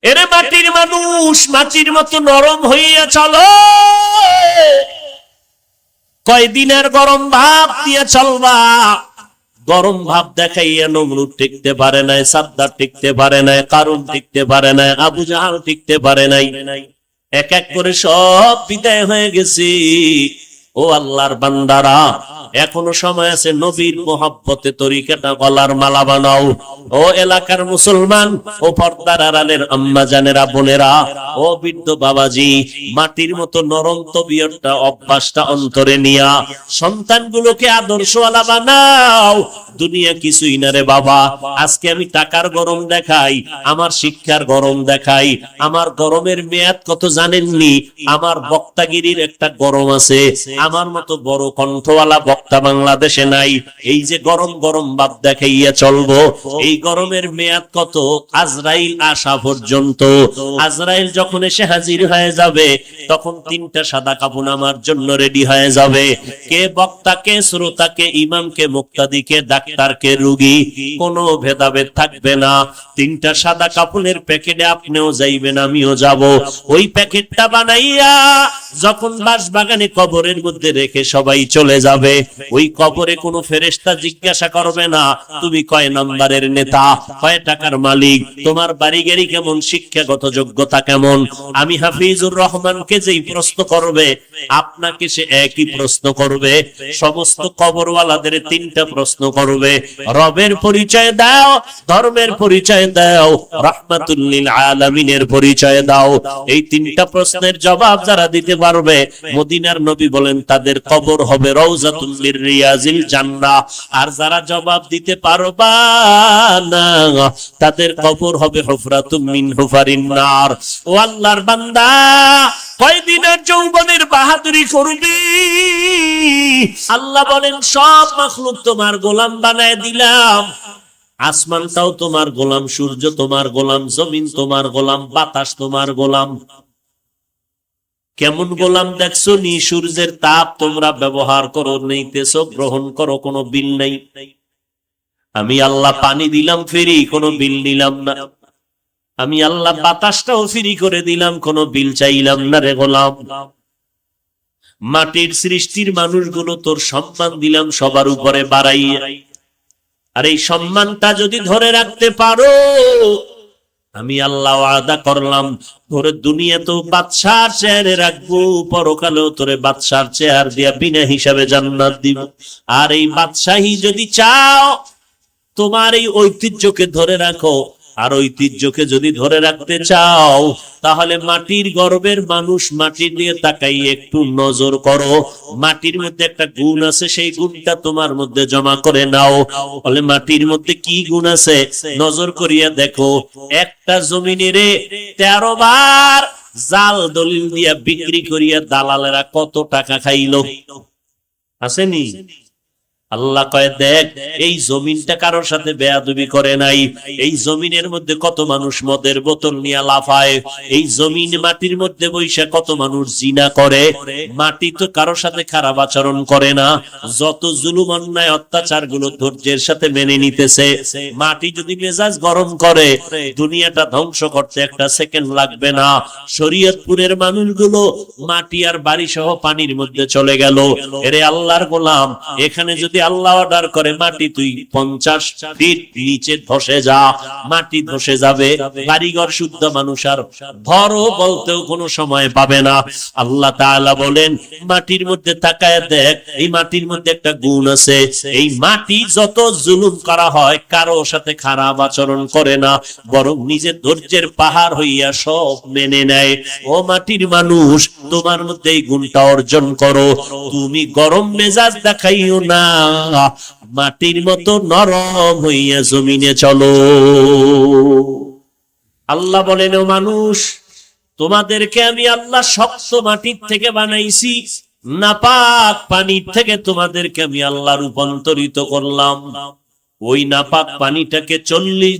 এরে মাটির মানুষ, মাটির মতো নরম হইয়া চলো। কয়দিনের গরম ভাব দিয়ে চলবা। গরম ভাব দেখাইয়া নমরুদ টিকতে পারে নাই, সাদ্দার টিকতে পারে নাই, কারুন টিকতে পারে নাই, আবু জাহাল টিকতে পারে নাই। এক এক করে সব বিদায় হয়ে গেছে। ও আল্লাহর বান্দারা, এখনো সময় আছে, নবীর মোহাব্বতে তরিকাটা গলার মালা বানাও। ও এলাকার মুসলমান, ও পর্দার আড়ালের আম্মা জানেরা, বোনেরা, ও বৃদ্ধ বাবাজি, মাটির মতো নরম তবিয়তটা, অভ্যাসটা অন্তরে নিয়া সন্তানগুলোকে আদর্শওয়ালা বানাও। দুনিয়া কিছুই না রে বাবা। আজকে আমি টাকার গরম দেখাই, আমার শিক্ষার গরম দেখাই, আমার গরমের মেয়াদ কত জানেননি? আমার বক্তাগিরির একটা গরম আছে। আমার মতো বড় কণ্ঠওয়ালা বক্তা বাংলাদেশে নাই। এই যে গরম গরম ভাব দেখাইয়া চলবো, এই গরমের মেয়াদ কত? আজরাইল আসা পর্যন্ত। আজরাইল যখন এসে হাজির হয়ে যাবে, তখন তিনটা সাদা কাপড় আমার জন্য রেডি হয়ে যাবে। কে বক্তা, কে শ্রোতা, কে ইমাম, কে মুক্তাদি, কে ডাক্তার, কে রোগী, কোনো ভেদাভেদ থাকবে না। তিনটা সাদা কাপড়ের প্যাকেটে আপনিও যাইবেন, আমিও যাব। ওই প্যাকেটটা বানাইয়া যখন বাঁশবাগানে কবরের মধ্যে রেখে সবাই চলে যাবে, ওই কবরে কোনো ফেরেশতা জিজ্ঞাসা করবে না তুমি কয় নাম্বারের নেতা, কয় টাকার মালিক, তোমার বাড়ি গাড়ি কেমন, শিক্ষাগত যোগ্যতা কেমন। আমি হাফিজুর রহমানকে যেই প্রশ্ন করবে, আপনাকে সে একই প্রশ্ন করবে। সমস্ত কবরওয়ালাদের তিনটা প্রশ্ন করবে। রবের পরিচয় দাও, ধর্মের পরিচয় দাও, রাহমাতুল লিল আলামিনের পরিচয় দাও। এই তিনটা প্রশ্নের জবাব যারা দিতে পারবে, মদিনার নবী বলেন তাদের কবর হবে রওজাতুল মির রিয়াজিল জান্নাহ। আর যারা জবাব দিতে পারবা না, তাদের কবর হবে হুফরাতুম মিন হুফারিন নার। ও আল্লাহর বান্দা, কয়দিনের যৌবনের বাহাদুরি করবি? আল্লাহ বলেন সব মাখলুক তোমার গোলাম বানায় দিলাম। আসমানটাও তোমার গোলাম, সূর্য তোমার গোলাম, জমিন তোমার গোলাম, বাতাস তোমার গোলাম। কেমন গোলাম দেখছো নি? সূর্যের তাপ তোমরা ব্যবহার করো, নিতেছো, গ্রহণ করো, কোনো বিল নাই। আমি আল্লাহ পানি দিলাম ফ্রি, কোনো বিল নিলাম না। আমি আল্লাহ বাতাসটাও ফ্রি করে দিলাম, কোনো বিল চাইলাম না রে গোলাম। মাটির সৃষ্টির মানুষগুলো তোর সম্মান দিলাম সবার উপরে বাড়াইয়া। আর এই সম্মানটা যদি ধরে রাখতে পারো, আমি আল্লাহ ওয়াদা করলাম তোরে দুনিয়াতেও বাদশার চেয়ারে রাখবো, পরকালেও তোরে বাদশার চেয়ার দিয়া বিনা হিসাবে জান্নাত দিব। আর এই বাদশাহী যদি চাও, তোমার এই ঐতিহ্যকে ধরে রাখো। আর ঐতিহ্যকে যদি ধরে রাখতে চাও, তাহলে মাটির গর্বের মানুষ, মাটির দিয়ে তাকাই একটু নজর করো। মাটির মধ্যে একটা গুণ আছে, সেই গুণটা তোমার মধ্যে জমা করে নাও। বলে মাটির মধ্যে কি গুণ আছে? নজর করিয়া দেখো। একটা জমিনের 13 বার জাল দলিল দিয়া বিক্রি করিয়া দালালেরা কত টাকা খাইলো? আসেনি? আল্লাহ কয় দেখ, এই জমিনটা কারোর সাথে বেয়াদবি করে নাই। এই জমিনের মধ্যে কত মানুষ মদের বোতল নিয়ে লাফায়। এই জমিন মাটির মধ্যে বৈশা কত মানুষ জিনা করে। মাটি তো কারোর সাথে খারাপ আচরণ করে না। যত জুলুম অন্যায় অত্যাচার গুলো ধৈর্যের সাথে মেনে নিতেছে। মাটি যদি মেজাজ গরম করে, দুনিয়াটা ধ্বংস করতে একটা সেকেন্ড লাগবে না। শরীয়তপুরের মানুষগুলো মাটি আর বাড়ি সহ পানির মধ্যে চলে গেল। এরে আল্লাহর গোলাম, এখানে যদি আল্লাহ অর্ডার করে মাটি তুই 50 ফিট নিচে ধসে যা, মাটি ধসে যাবে। কারিগর শুদ্ধ মানুষ আর ধরো বলতেও কোনো সময় পাবে না। আল্লাহ তাআলা বলেন মাটির মধ্যে তাকায় দেখ, এই মাটির মধ্যে একটা গুণ আছে। এই মাটি যত জুলুম করা হয়, কারো সাথে খারাপ আচরণ করে না, বরং নিজের ধৈর্যের পাহাড় হইয়া সব মেনে নেয়। ও মাটির মানুষ, তোমার মধ্যে এই গুণটা অর্জন করো। তুমি গরম মেজাজ দেখাইও না, মাটির মতো নরম হইয়া জমিনে চলো। আল্লাহ বলেন ও মানুষ, তোমাদেরকে আমি আল্লাহ শক্ত মাটির থেকে বানাইছি, নাপাক পানির থেকে তোমাদেরকে আমি আল্লাহ রূপান্তরিত করলাম। ওই নাপাক পানিটাকে 40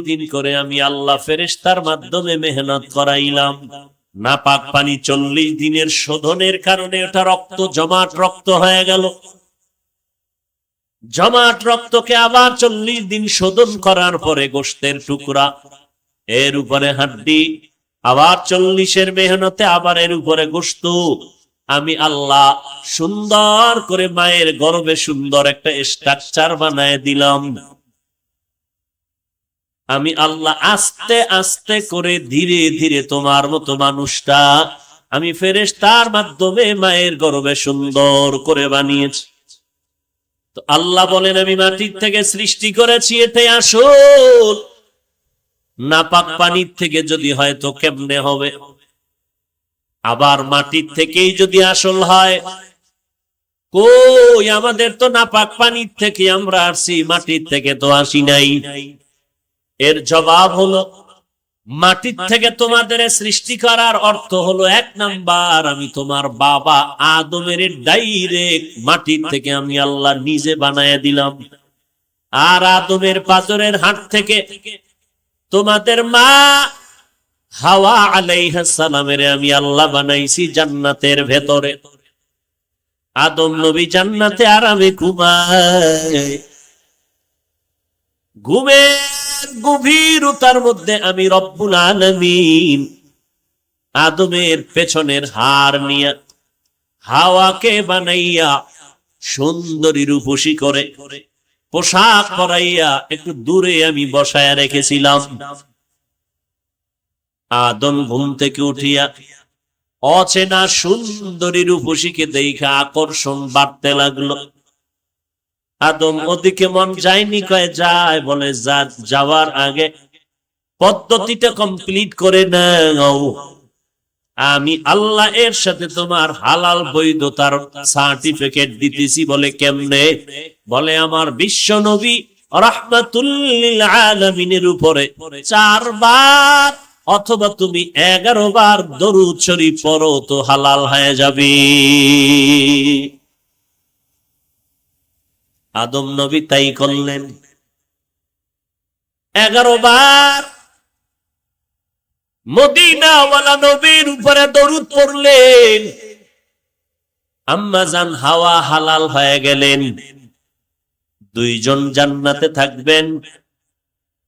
দিন করে আমি আল্লাহ ফেরেশতার মাধ্যমে মেহনত করাইলাম। নাপাক পানি 40 দিনের শোধনের কারণে ওটা রক্ত জমাট রক্ত হয়ে গেল। জমাট রক্তকে আবার 40 দিন শোধন করার পরে গোশতের টুকরা, এর উপরে হাড্ডি, আবার 40-এর মেহনতে আবার এর উপরে গোশত। আমি আল্লাহ সুন্দর করে মায়ের গর্ভে সুন্দর একটা স্ট্রাকচার বানায় দিলাম। আমি আল্লাহ আস্তে আস্তে করে ধীরে ধীরে তোমার মতো মানুষটা আমি ফেরেশতার মাধ্যমে মায়ের গর্ভে সুন্দর করে বানিয়েছি। তো আল্লাহ বলেন আমি মাটির থেকে সৃষ্টি করেছি, এটাই আসল। নাপাক পানির থেকে যদি হয় তো কেমনে হবে? আবার মাটির থেকেই যদি আসল হয়, কই আমাদের তো নাপাক পানির থেকে আমরা আসছি, মাটির থেকে তো আসি নাই। এর জবাব হলো মাটির থেকে তোমাদের সৃষ্টি করার অর্থ হলো 1 নাম্বার, আমি তোমার বাবা আদমের ডাইরেক্ট মাটির থেকে আমি আল্লাহ নিজে বানায় দিলাম। আর আদমের পাজরের হাড় থেকে তোমাদের মা হাওয়া আলাইহিস সালামের আমি আল্লাহ বানাইছি জান্নাতের ভেতরে। আদম নবী জান্নাতে আরামে ঘুমায়, ঘুমের গভীরতার মধ্যে আমি রব্বুল আলামিন আদমের পেছনের হাড় নিয়ে হাওয়াকে বানাইয়া সুন্দরী রূপসী করে পোশাক পরাইয়া একটু দূরে আমি বসায়া রেখেছিলাম। আদম ঘুম থেকে উঠিয়া অচেনা সুন্দরী রূপসীকে দেখা আকর্ষণ বাড়তে লাগলো। আদম ওদিকে মন যায়নি, কয় যায়, বলে যাওয়ার আগে পদ্ধতিটা কমপ্লিট করে নাও। আমি আল্লাহ এর সাথে তোমার হালাল বৈধতার সার্টিফিকেট দিতেছি। বলে কেমনে? বলে আমার বিশ্ব নবী রাহমাতুল লিল আলামিনের উপরে 4 বার অথবা তুমি 11 বার দরুদ শরীফ পড়ো তো হালাল হয়ে যাবে। আদম নবী তাই করলেন, 11 বার মদিনাওয়ালা নবীর উপরে দরুদ পড়লেন। আম্মা জান হাওয়া হালাল হয়ে গেলেন। 2 জন জান্নাতে থাকবেন।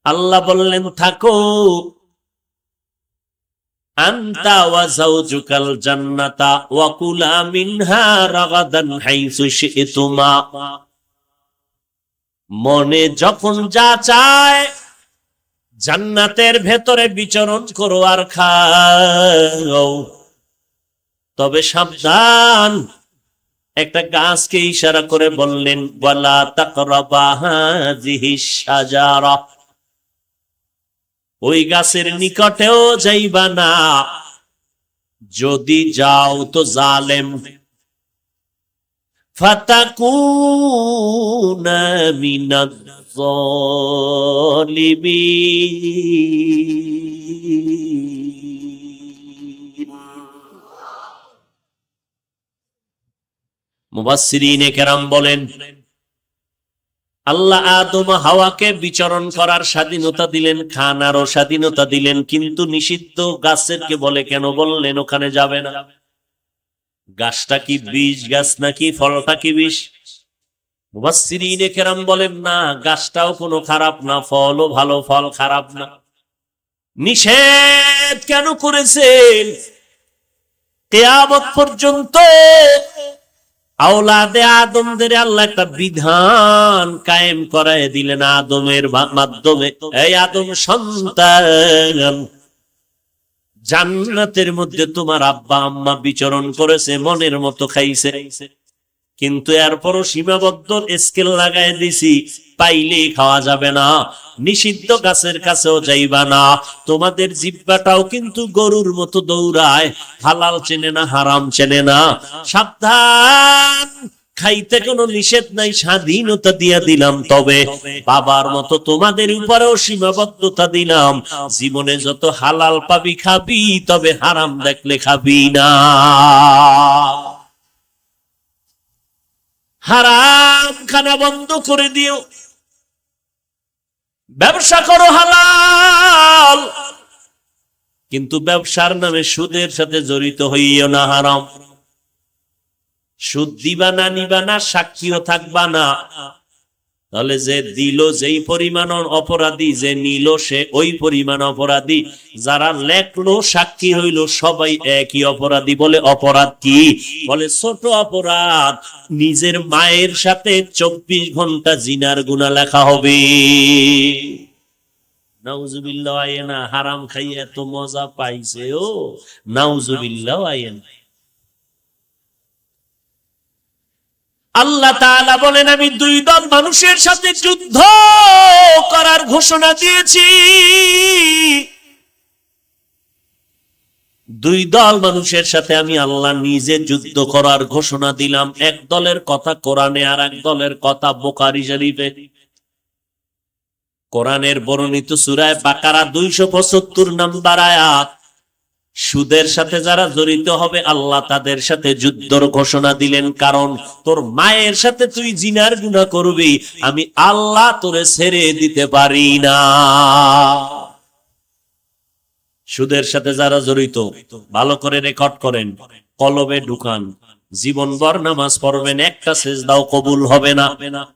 আল্লাহ বললেন থাকো, আনতা ওয়া যাওজুকাল জান্নাতা ওয়া কুলা মিনহা রাগাদান হাইসু শি'তুমা। মনে যখন যা চায় জান্নাতের ভেতরে বিচরণ করো আর খাও, তবে সাবধান। একটা গাছকে ইশারা করে বললেন ওয়ালা তাকরাবা হাযিহিশ শাজারা, ওই গাছের নিকটেও যাইবা না, যদি যাও তো জালেম। ফাতাকুনা মিনাজ যালিমিন। মুফাসসিরিনে কেরাম বলেন আল্লাহ আদম হাওয়াকে বিচরণ করার স্বাধীনতা দিলেন, খানারও স্বাধীনতা দিলেন, কিন্তু নিষিদ্ধ গাছেরকে বলে কেন বললেন ওখানে যাবে না? গাছটা কি বিষ গাছ নাকি ফলটা কি বিষ? মুফাসসিরিনে কেরাম বলেন না, গাছটাও কোনো খারাপ না, ফলও ভালো, ফল খারাপ না। নিষেধ কেন করেছেন? কিয়ামত পর্যন্ত আওলাদে আদমদের আল্লাহ একটা বিধান কায়েম করায় দিলেন আদমের মাধ্যমে। এই আদম সন্তান, জান্নাতের মধ্যে তোমার আব্বা আম্মা বিচরণ করেছে, মনের মতো খাইছে, কিন্তু এরপরও সীমাবদ্ধ স্কেল লাগাই দিছি, পাইলেই খাওয়া যাবে না, নিষিদ্ধ গাছের কাছেও যাইবা না। তোমাদের জিহ্বাটাও কিন্তু গরুর মতো দৌড়ায়, হালাল চেনে না, হারাম চেনে না। সাবধান, খাইতে কোনো নিষেধ নাই, স্বাধীনতা দিয়া দিলাম, তবে বাবার মতো তোমাদের উপরেও সীমাবদ্ধতা দিলাম। জীবনে যত হালাল পাবি খাবি, তবে হারাম দেখলে খাবি না। হারাম খানা বন্ধ করে দিও, ব্যবসা করো হালাল, কিন্তু ব্যবসার নামে সুদের সাথে জড়িত হইও না, হারাম। সুদ দিবা না, নিবা না, সাক্ষীও থাকবা না, তাহলে যে দিল যেই পরিমাণ অপরাধী, যে নিল সে ওই পরিমাণ অপরাধী, যারা লেখলো সাক্ষী হইল সবাই একই অপরাধী। বলে অপরাধ কি? বলে ছোট অপরাধ, নিজের মায়ের সাথে 24 ঘন্টা জিনার গুনাহ লেখা হবে। নাউজুবিল্লাহ। আয়েনা হারাম খাইয়া এত মজা পাইছে ও, নাউজুবিল্লাহ। আয়েনা আল্লাহ তাআলা বলেন, আমি দুই দল মানুষের সাথে যুদ্ধ করার ঘোষণা দিয়েছি। দুই দল মানুষের সাথে আমি আল্লাহ নিজে যুদ্ধ করার ঘোষণা দিলাম। এক দলের কথা কোরআনে, আর এক দলের কথা বুখারী শরীফে। কোরআনের বর্ণিত সূরা বাকারা 275 নম্বর আয়াত। সুদের সাথে যারা জড়িত হবে আল্লাহ তাদের সাথে যুদ্ধের ঘোষণা দিলেন। কারণ তোর মায়ের সাথে তুই জিনার গুনাহ করবি, আমি আল্লাহ তোরে ছেড়ে দিতে পারি না। সুদের সাথে যারা জড়িত ভালো করে রেকর্ড করেন, কলবে ঢুকান। জীবনভর নামাজ পড়বেন, একটা সেজদাও কবুল হবে না।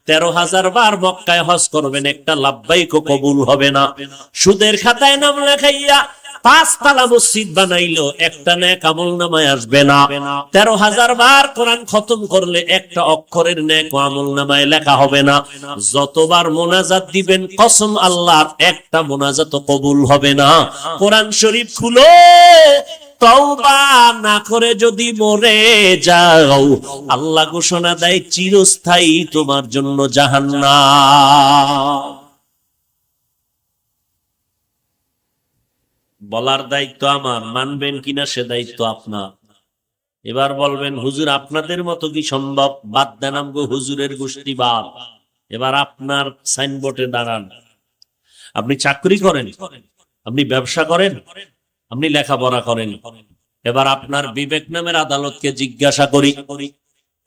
13,000 বার মক্কায় হজ করবেন, একটা লাব্বাইকও কবুল হবে না। সুদের খাতায় নাম লেখাইয়া 5 তালা মসজিদ বানাইলো, একটা নেক আমলনামায় আসবে না। 13,000 বার কোরআন খতম করলে একটা অক্ষরের নেক আমলনামায় লেখা হবে না। যতবার মোনাজাত দিবেন কসম আল্লাহর, একটা মোনাজাতও কবুল হবে না। কোরআন শরীফ খুলো, তওবা না করে যদি মরে যাও আল্লাহ ঘোষণা দেয় চিরস্থায়ী তোমার জন্য জাহান্নাম। বলার দায়িত্ব আমার, মানবেন কিনা সে দায়িত্ব আপনার। এবার বলবেন হুজুর আপনাদের মতো কি সম্ভব? বাদ দেন আমগো হুজুরের গোষ্ঠী বাদ। এবার আপনার সাইনবোর্ডে দাঁড়ান। আপনি চাকরি করেন, আপনি ব্যবসা করেন, আপনি লেখাপড়া করেন। এবার আপনার বিবেক নামের আদালতকে জিজ্ঞাসা করি,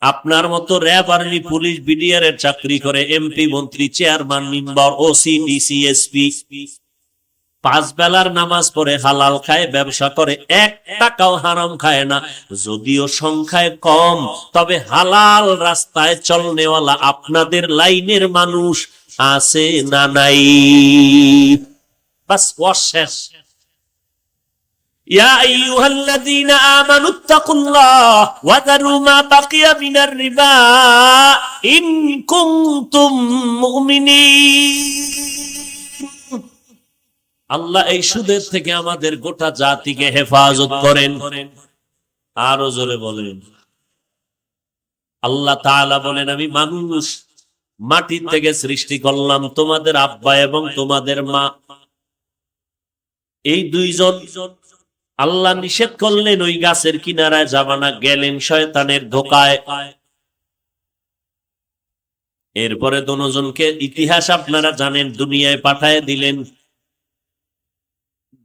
আপনার মতো র্যাব, আর্মি, পুলিশ, বিডিআর এর চাকরি করে, এমপি, মন্ত্রী, chairman, member, OC, DC, SP, 5 বেলার নামাজ পড়ে, হালাল খায়, ব্যবসা করে, 1 টাকাও হারাম খায় না। যদিও সংখ্যায় কম, তবে হালাল রাস্তায় চলনেওয়ালা আপনাদের লাইনের মানুষ আছে না নাই? বাস শেষ। ইয়া আইয়ুহাল্লাযীনা আমানুত্তাকুল্লাহ ওয়া যারু মা বাকিয়া মিনার রিবা ইন কুনতুম মুমিনিন। আল্লাহ এই সুদের থেকে আমাদের গোটা জাতিকে হেফাজত করেন। আরো জোরে বলেন। আল্লাহ তাআলা বলেন, আমি মানুষ মাটি থেকে সৃষ্টি করলাম, তোমাদের আব্বা এবং তোমাদের মা এই দুইজন। আল্লাহ নিষেধ করলেন ওই গাছের কিনারায় যাবা না, গেলেন শয়তানের ধোকায়। এরপরে দুজনকে ইতিহাস আপনারা জানেন, দুনিয়ায় পাঠায় দিলেন।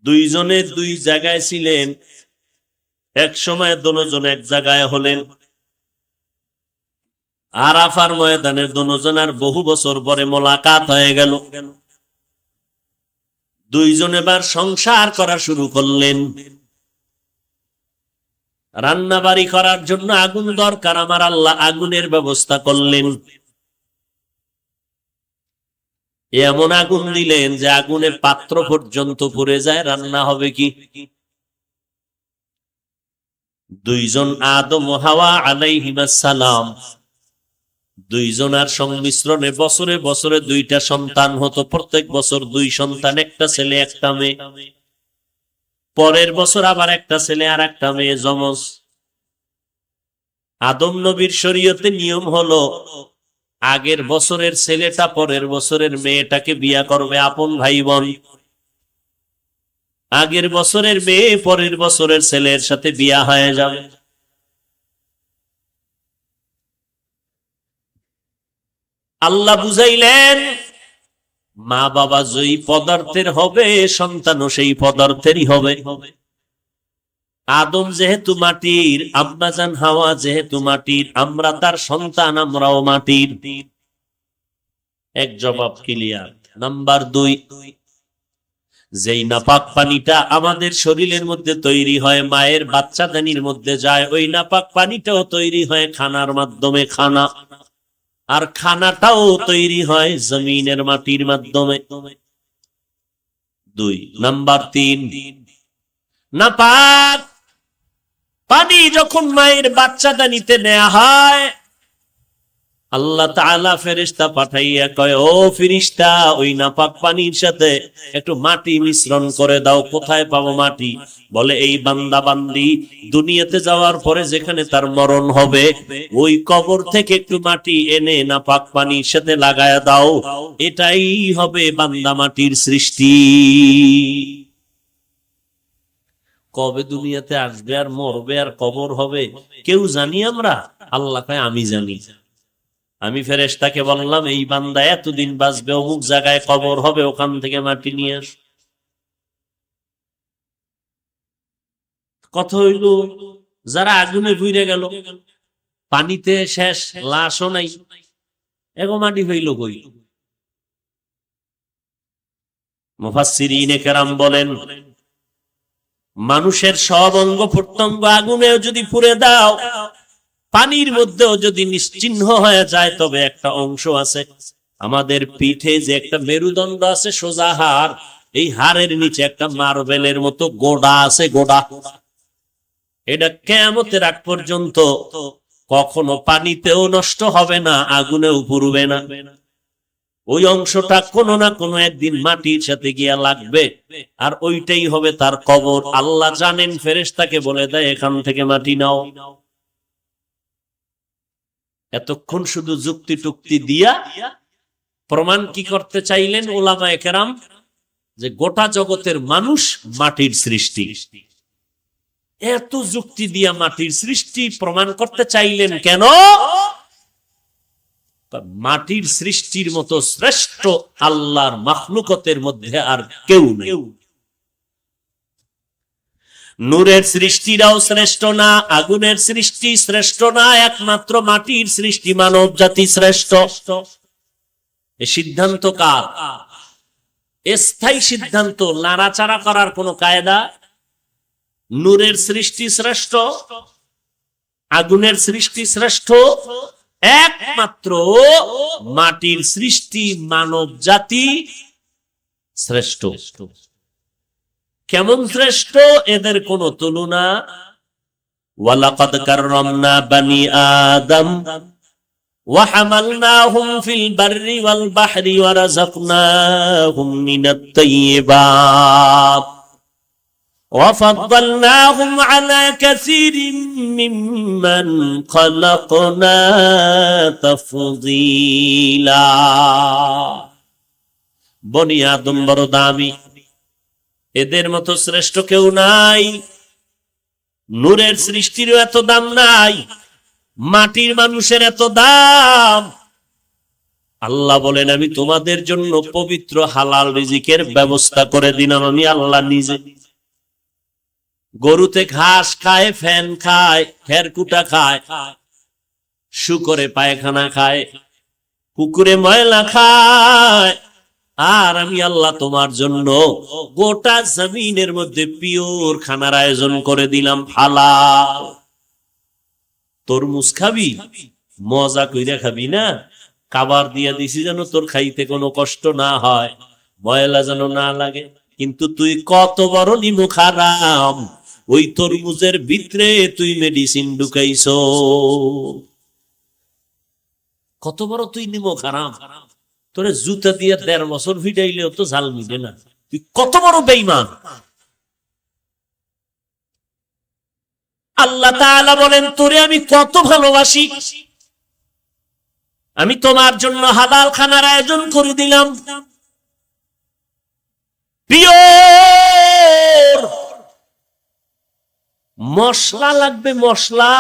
দুইজনে দুই জায়গায় ছিলেন, এক সময় দুজন এক জায়গায় হলেন। আরাফার ময়দানে দুজনের বহু বছর পরে মোলাকাত হয়ে গেল। দুইজন এবার সংসার করা শুরু করলেন। রান্না বাড়ি করার জন্য আগুন দরকার, আমার আল্লাহ আগুনের ব্যবস্থা করলেন। এমন আগুন দিলেন যে আগুনে পাত্র পর্যন্ত পুড়ে যায়, রান্না হবে কি? দুইজন আদম ও হাওয়া আলাইহিস সালাম, দুইজনের সংমিশ্রণে বছরে বছরে 2টা সন্তান হতো। প্রত্যেক বছর 2 সন্তান, একটা ছেলে একটা মেয়ে। পরের বছর আবার একটা ছেলে আর একটা মেয়ে, যমজ। আদম নবীর শরীয়তে নিয়ম হলো আগের বছরের ছেলেটা পরের বছরের মেয়েটাকে বিয়া করবে, আপন ভাই বোন। আগের বছরের মেয়ে পরের বছরের ছেলের সাথে বিয়া হয়ে যাবে। আল্লাহ বুঝাইলেন, মা বাবা যেই পদার্থের হবে সন্তানও সেই পদার্থেরই হবে। আদম যেহেতু মাটির, আম্মাজান হাওয়া যেহেতু মাটির, আমরা তার সন্তান, আমরাও মাটির। এক জবাব ক্লিয়ার। নাম্বার 2, যেই নাপাক পানিটা আমাদের শরীরের মধ্যে তৈরি হয়, মায়ের বাচ্চাদানির মধ্যে যায়, ওই নাপাক পানিটাও তৈরি হয় খানার মাধ্যমে। খানা আর খানাটাও তৈরি হয় জমিনের মাটির মাধ্যমে। 2 নাম্বার 3, নাপাক পানি যখন মায়ের বাচ্চাটা নিতে নেওয়া হয়, আল্লাহ তাআলা ফেরেশতা পাঠাইয়া কয়, ও ফেরেশতা, ওই নাপাক পানির সাথে একটু মাটি মিশ্রণ করে দাও। কোথায় পাবো মাটি? বলে, এই বান্দা বান্দি দুনিয়াতে যাওয়ার পরে যেখানে তার মরণ হবে, ওই কবর থেকে একটু মাটি এনে নাপাক পানির সাথে লাগায়া দাও। এটাই হবে বান্দা মাটির সৃষ্টি। কবে দুনিয়াতে আসবে আর মরবে আর কবর হবে কেউ জানি আমরা? আল্লাহ কয়, আমি জানি। আমি ফেরেশতাকে বললাম, এই বান্দা এতদিন বাঁচবে, অমুক জায়গায় কবর হবে, ওখান থেকে মাটি নিয়ে আস। কথা হইল, যারা আগুনে পুড়ে গেল, পানিতে শেষ, লাশও নাই, এগো মাটি হইল কই? মুফাসসিরিনে কেরাম বলেন, মানুষের সব অঙ্গ প্রত্যঙ্গ আগুনেও যদি পুড়ে দাও, পানির মধ্যেও যদি নিশ্চিহ্ন হয়ে যায়, তবে একটা অংশ আছে আমাদের পিঠে, যে একটা মেরুদণ্ড আছে, সোজা হাড়, এই হাড়ের নিচে একটা মার্বেলের মতো গোড়া আছে, গোড়া। এটা কিয়ামতের আগ পর্যন্ত কখনো পানিতেও নষ্ট হবে না, আগুনেও পুড়বে না। ওই অংশটা কোনো না কোনো একদিন মাটির সাথে গিয়া লাগবে, আর ওইটাই হবে তার কবর। আল্লাহ জানেন, ফেরেশতাকে বলে দেয়, এখান থেকে মাটি নাও। এতক্ষণ শুধু যুক্তি টুক্তি দিয়া প্রমাণ কি করতে চাইলেন উলামায়ে কেরাম? যে গোটা জগতের মানুষ মাটির সৃষ্টি। এত যুক্তি দিয়া মাটির সৃষ্টি প্রমাণ করতে চাইলেন কেন? মাটির সৃষ্টির মতো শ্রেষ্ঠ আল্লাহর মাখলুকতের মধ্যে আর কেউ নেই। নূরের সৃষ্টিরাও শ্রেষ্ঠ না, আগুনের সৃষ্টি শ্রেষ্ঠ না, একমাত্র মাটির সৃষ্টি মানব জাতি শ্রেষ্ঠ। এ সিদ্ধান্ত কার? স্থায়ী সিদ্ধান্ত, নাড়াচাড়া করার কোনো কায়দা? নূরের সৃষ্টি শ্রেষ্ঠ, আগুনের সৃষ্টি শ্রেষ্ঠ, একমাত্র মাটির সৃষ্টি মানব জাতি শ্রেষ্ঠ। কেমন শ্রেষ্ঠ? এদের কোনো তুলনা। ওয়ালাকাদ কাররামনা বানি আদম ওয়া হামালনাহুম ফিল বাররি ওয়াল বাহরি ওয়া রাযাকনাহুম মিনাত তাইয়্যিবাত ওয়া ফাদ্দালনাহুম আলা কাসীরিন মিম্মান খালাকনা তাফদীলা। বনি আদম বড় দামি, এদের মতো শ্রেষ্ঠ কেউ নাই। নূরের সৃষ্টিরও এত দাম নাই, মাটির মানুষের এত দাম। আল্লাহ বলেন, আমি তোমাদের জন্য পবিত্র হালাল রিজিকের ব্যবস্থা করে দিলাম, আমি আল্লাহ নিজে। গরুতে ঘাস খায়, ফ্যান খায়, খেরকুটা খায়, শুকরে পায়খানা খায়, কুকুরে ময়লা খায়, আর আমি আল্লাহ তোমার জন্য গোটা জমিনের মধ্যে পিওর খানার আয়োজন করে দিলাম, হালাল। তরমুজ খাবি, মজা কইরা খাবি না, খাবার দিয়া দিছি যেন তোর খাইতে কোনো কষ্ট না হয়, ময়লা যেন না লাগে। কিন্তু তুই কত বড় নিমুখ হারাম, ওই তরমুজের ভিতরে তুই মেডিসিন ঢুকাইছো। কত বড় তুই নিমুখ হারাম! তোরে জুতা দিয়ে ১.৫ বছর ভিটাইলেও তো ঝাল মিটে না। তুই কত বড় বেঈমান! আল্লাহ তাআলা বলেন, তোরে আমি কত ভালোবাসি, আমি তোমার জন্য হালাল খানার আয়োজন করে দিলাম। পিওর মশলা লাগবে, মশলা,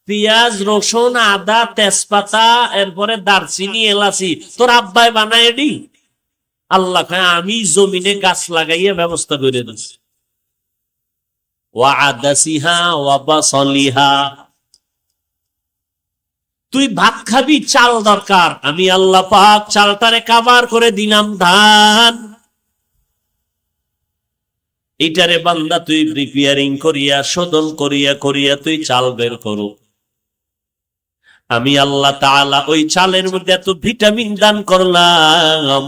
পেঁয়াজ, রসুন, আদা, তেজপাতা, এরপরে দারচিনি, এলাচি, তোর আব্বাই বানায় দি। আল্লাহ কয়, আমি জমিনে গাছ লাগাইয়া ব্যবস্থা করে দিচ্ছি। ওয়া আদাসিহা ওয়া বাসলিহা, তুই ভাত খাবি, চাল দরকার, আমি আল্লাহ পাক চালটারে কাভার করে দিলাম ধান। এইটারে বান্দা তুই প্রিপেয়ারিং করিয়া, শোধন করিয়া করিয়া তুই চাল বের করো। আমি আল্লাহ তাআলা ওই চালের মধ্যে এত ভিটামিন দান করলাম,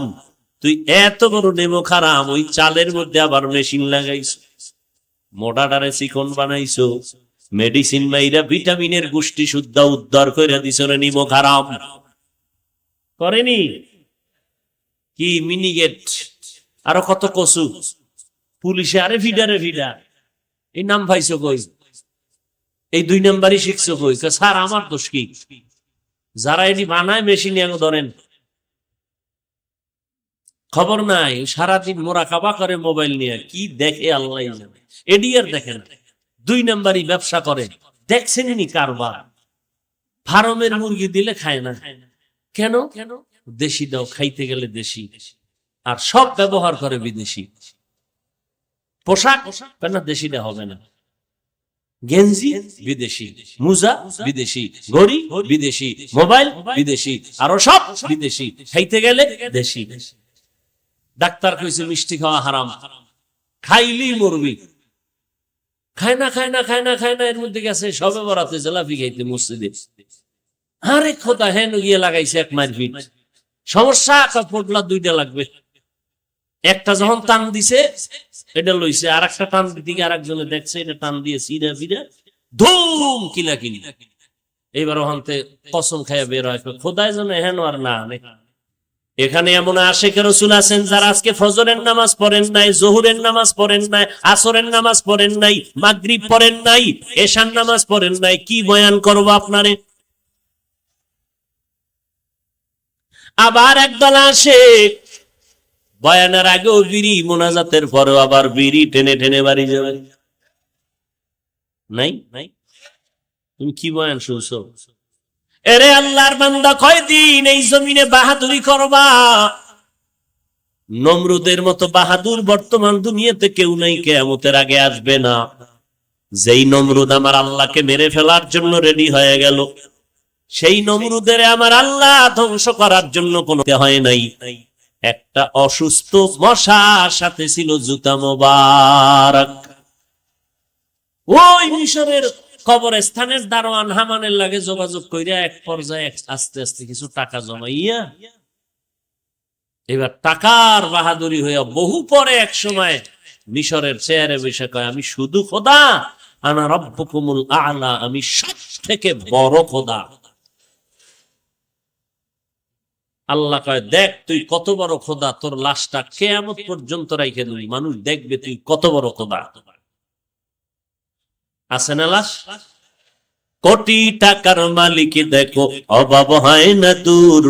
তুই এত বড় নেমো খারাম, ওই চালের মধ্যে আবার মেশিন লাগাইছো, মোটাটারে চিকন বানাইছো, মেডিসিন মাইরা ভিটামিনের গোষ্ঠী শুদ্ধ উদ্ধার করে দিছো রে নিমো খারাম। করেনি কি মিনিগেট, আরো কত কচু, পুলিশে আরে ফিডারে ফিডা, এই নাম পাইছো কই, এই 2 নাম্বারই শিখছো কই? স্যার আমার দোষ কি? যারা এটি বানায় মেশিনে ধরেন, খবর নাই, সারাদিন মোরাকাবা করে মোবাইল নিয়ে, কি দেখে আল্লাহ জানে। এডি আর দেখেন 2 নাম্বারই ব্যবসা করে, দেখছেনই কারবার। ফার্মের মুরগি দিলে খায় না কেন? দেশি দাও, খাইতে গেলে দেশি, আর সব ব্যবহার করে বিদেশি। পোশাক না দেশিটা হবে না, গেঞ্জি বিদেশি, মুজা বিদেশি, ঘড়ি বিদেশি, মোবাইল বিদেশি, আরো সব বিদেশি, খাইতে গেলে দেশি। ডাক্তার কইছে মিষ্টি খাওয়া হারাম, খাইলেই মরবি। খায় না খায় না খায় না খায় না, এর মধ্যে গেছে সবে বরাতে জেলাপি খাইতে মসজিদে। আরে খোদা, হেন গিয়ে লাগাইছে 1 মারপিট, সমস্যা পটলা 2টা লাগবে। একটা যখন টান দিছে এটা লইছে, আর একটা টান দিকে আর একজনে দেখছে, এটা টান দিয়ে সিরা ফিরা ধুম কিলা কিনি। এইবার ওখানতে কসম খাইয়া বের হয়, খোদায় যেন হেন আর না। এখানে এমন আশিকের রাসূল আছেন যারা আজকে ফজরের নামাজ পড়েন নাই, জোহরের নামাজ পড়েন নাই, আসরের নামাজ পড়েন নাই, মাগরিব পড়েন নাই, এশার নামাজ পড়েন নাই। কি বয়ান করব আপনারে? আবার একদল আসে বয়ানের আগেও বিড়ি, মোনাজাতের পরেও আবার বিড়ি টেনে টেনে বাড়ি যাবে। নাই নাই, তুমি কি বয়ান শুনছো? এরে আল্লাহর বান্দা, কয়দিন এই জমিনে বাহাদুরি করবা? নমরুদের মতো বাহাদুর বর্তমান দুনিয়াতে কেউ নাই, কিয়ামতের আগে আসবে না। যেই নমরুদ আমার আল্লাহকে মেরে ফেলার জন্য রেডি হয়ে গেল, সেই নমরুদের আমার আল্লাহ ধ্বংস করার জন্য কোনো হয় নাই। একটা অসুস্থ মশার সাথে ছিল জুতা মোবারক। ওই মিশরের কবরস্থানের দারোয়ান হামানের লাগে যোগাযোগ কইরা এক পর্যায়ে আস্তে আস্তে কিছু টাকা জমাইয়া, এবার টাকার বাহাদুরি হইয়া বহু পরে এক সময় মিশরের চেয়ারে বসে কয়, আমি শুধু খোদা, আনা রব্বুকুমুল আ'লা, আমি সব থেকে বড় খোদা। আল্লাহ কয়, দেখ তুই কত বড় খোদা, তোর লাশটা কিয়ামত পর্যন্ত রাইখে দিই, মানুষ দেখবে তুই কত বড় খোদা। আছে না লাশ? কোটি টাকার মালিক দেখো অভাব হয় না দূর,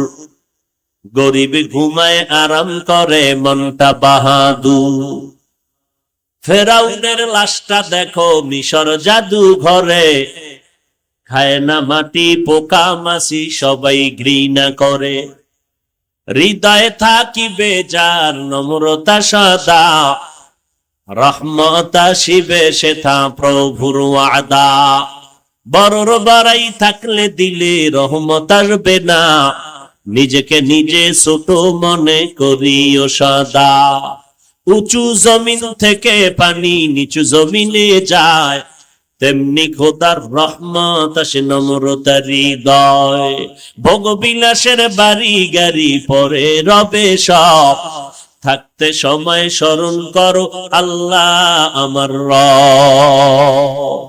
গরিব ঘুমায় আরাম করে মনটা বাহাদুর। ফেরাউনের লাশটা দেখো মিশর জাদু ঘরে, খায় না মাটি পোকা মাছি সবাই ঘৃণা করে। হৃদয়ে থাকিবে যার নম্রতা সদা, রহমত আসিবে সেথা প্রভুর ওয়াদা। বড়র বাড়াই থাকলে দিলে রহমত আসবে না, নিজেকে নিজে ছোট মনে করিও সদা। উঁচু জমিন থেকে পানি নিচু জমিনে যায়, তেমনি খোদার রহমত আসে নম্রতার হৃদয়। ভোগবিলাসের বাড়ি গাড়ি পরে রবে সব, থাকতে সময় স্মরণ করো আল্লাহ আমার রব।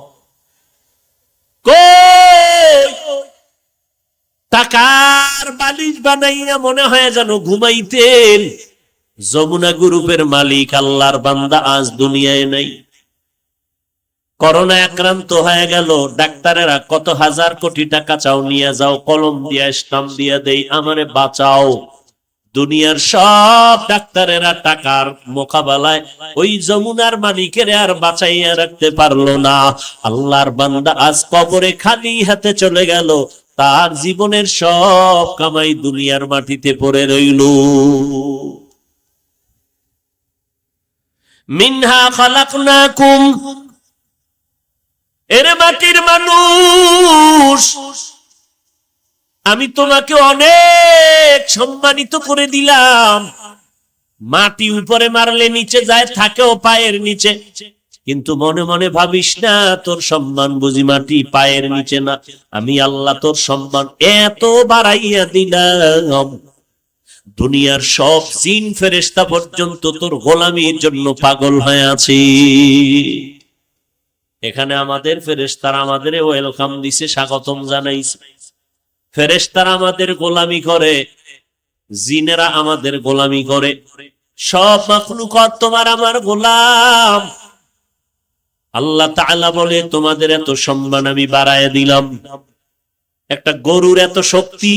টাকার বালিশ বানাইয়া মনে হয় যেন ঘুমাইতেন। যমুনা গ্রুপের মালিক আল্লাহর বান্দা আজ দুনিয়ায় নাই। করোনা আক্রান্ত হয়ে গেল, ডাক্তারেরা কত হাজার কোটি টাকা চাও, নিয়ে যাও, কলম দিয়া স্টাম্প দিয়া দেই, আমারে বাঁচাও। দুনিয়ার সব ডাক্তারেরা টাকার মোকাবেলায় ওই যমুনার মালিকের আর বাঁচাইয়া রাখতে পারলো না। আল্লাহর বান্দা আজ কবরে খালি হাতে চলে গেল, তার জীবনের সব কামাই দুনিয়ার মাটিতে পড়ে রইল। মিনহা খালাকনাকুম, এরে মাটির মানুষ, আমি তোমাকে অনেক সম্মানিত করে দিলাম। মাটি উপরে মারলে নিচে যায়, থাকেও পায়ের নিচে, কিন্তু মনে মনে ভাবিস না তোর সম্মান বুঝি মাটি পায়ের নিচে না। আমি আল্লাহ তোর সম্মান এত বাড়াইয়া দিলাম, দুনিয়ার সব জিন ফেরেশতা পর্যন্ত তোর গোলামির জন্য পাগল হয়ে আছে। এখানে আমাদের ফেরেশতারা আমাদের ওয়েলকাম দিছে, স্বাগতম জানাইছে। ফেরেশতারা আমাদের গোলামি করে, জিনেরা আমাদের গোলামি করে, সব মাখলুকাত তোমার আমার গোলাম। আল্লাহ তাআলা বলে তোমাদের এত সম্মান আমি বাড়ায় দিলাম। একটা গরুর এত শক্তি,